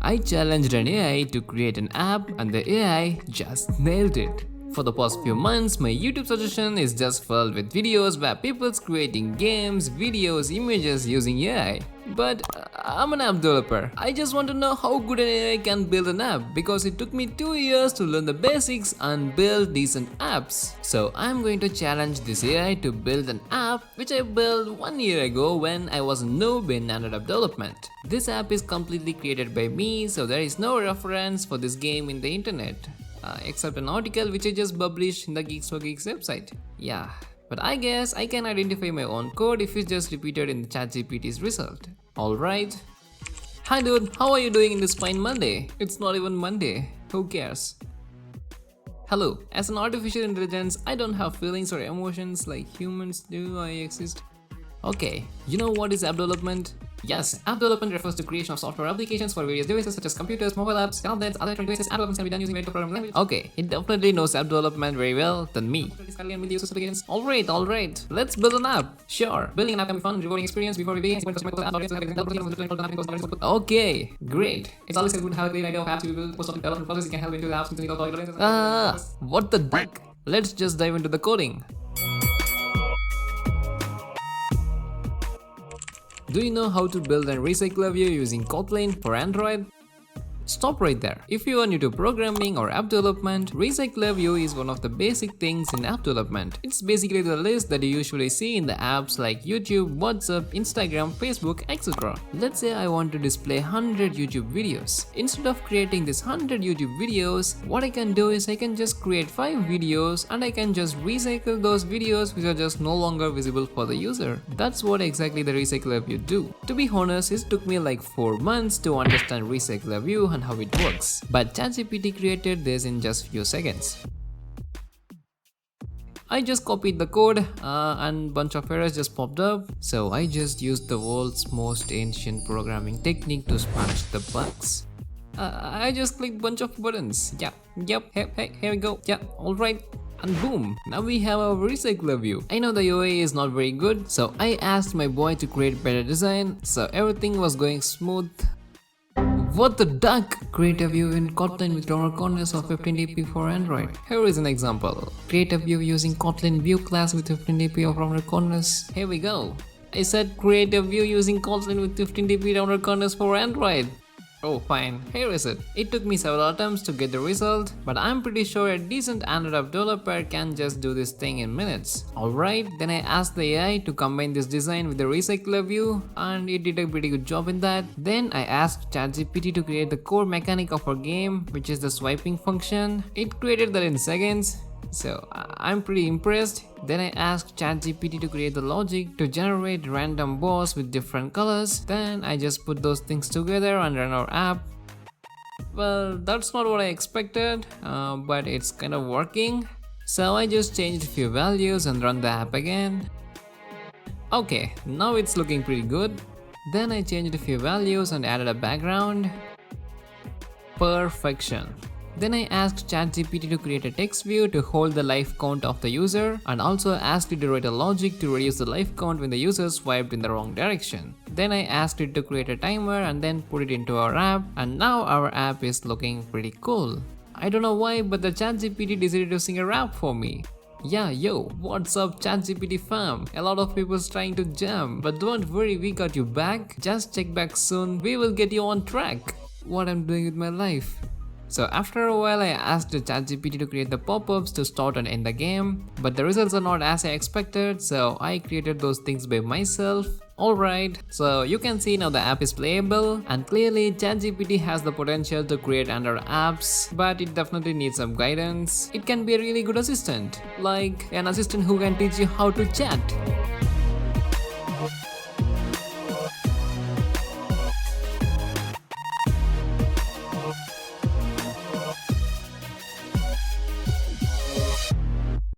I challenged an AI to create an app and the AI just nailed it. For the past few months, my YouTube suggestion is just filled with videos where people's creating games, videos, images using AI. But I'm an app developer. I just want to know how good an AI can build an app because it took me 2 years to learn the basics and build decent apps. So I'm going to challenge this AI to build an app which I built 1 year ago when I was a noob in Android app development. This app is completely created by me, so there is no reference for this game in the internet. Except an article which I just published in the Geeks for Geeks website. Yeah, but I guess I can identify my own code if it's just repeated in the ChatGPT's result. Alright. Hi dude, how are you doing in this fine Monday? It's not even Monday. Who cares? Hello, as an artificial intelligence, I don't have feelings or emotions like humans do. I exist. Okay, you know what is app development? Yes, app development refers to creation of software applications for various devices such as computers, mobile apps, tablets, other electronic devices. App development can be done using various programming language. Okay, it definitely knows app development very well than me. Alright, let's build an app. Sure, building an app can be fun and rewarding experience. Before we begin, okay, great. It's always good to have a great idea of apps to build. Post development process can help into the apps. What the duck? Let's just dive into the coding. Do you know how to build a recycler view using Kotlin for Android? Stop right there. If you are new to programming or app development, recycler view is one of the basic things in app development. It's basically the list that you usually see in the apps like YouTube, WhatsApp, Instagram, Facebook, etc. Let's say I want to display 100 YouTube videos. Instead of creating this 100 YouTube videos, what I can do is I can just create 5 videos and I can just recycle those videos which are just no longer visible for the user. That's what exactly the recycler view do. To be honest, it took me like 4 months to understand recycler view and how it works, but ChatGPT created this in just few seconds. I just copied the code and bunch of errors just popped up, so I just used the world's most ancient programming technique to smash the bugs. I just clicked bunch of buttons. Hey, here we go. Yeah, alright. And boom, now we have our recycler view. I know the UI is not very good, so I asked my boy to create better design, so everything was going smooth. What the duck? Create a view in Kotlin with rounded corners of 15dp for Android. Here is an example. Create a view using Kotlin view class with 15dp of rounded corners. Here we go. I said create a view using Kotlin with 15dp rounded corners for Android. Oh fine, here is it. It took me several attempts to get the result, but I'm pretty sure a decent Android app developer can just do this thing in minutes. Alright, then I asked the AI to combine this design with the recycler view and it did a pretty good job in that. Then I asked ChatGPT to create the core mechanic of our game, which is the swiping function. It created that in seconds. So I'm pretty impressed. Then I asked ChatGPT to create the logic to generate random bars with different colors. Then I just put those things together and run our app. Well, that's not what I expected, but it's kind of working. So I just changed a few values and run the app again. Okay, now it's looking pretty good. Then I changed a few values and added a background. Perfection. Then I asked ChatGPT to create a text view to hold the life count of the user and also asked it to write a logic to reduce the life count when the user swiped in the wrong direction. Then I asked it to create a timer and then put it into our app, and now our app is looking pretty cool. I don't know why, but the ChatGPT decided to sing a rap for me. Yeah, yo, what's up ChatGPT fam? A lot of people's trying to jam, but don't worry, we got you back. Just check back soon, we will get you on track. What I'm doing with my life. So after a while I asked the ChatGPT to create the pop-ups to start and end the game, but the results are not as I expected, so I created those things by myself. Alright, so you can see now the app is playable, and clearly ChatGPT has the potential to create Android apps, but it definitely needs some guidance. It can be a really good assistant, like an assistant who can teach you how to chat.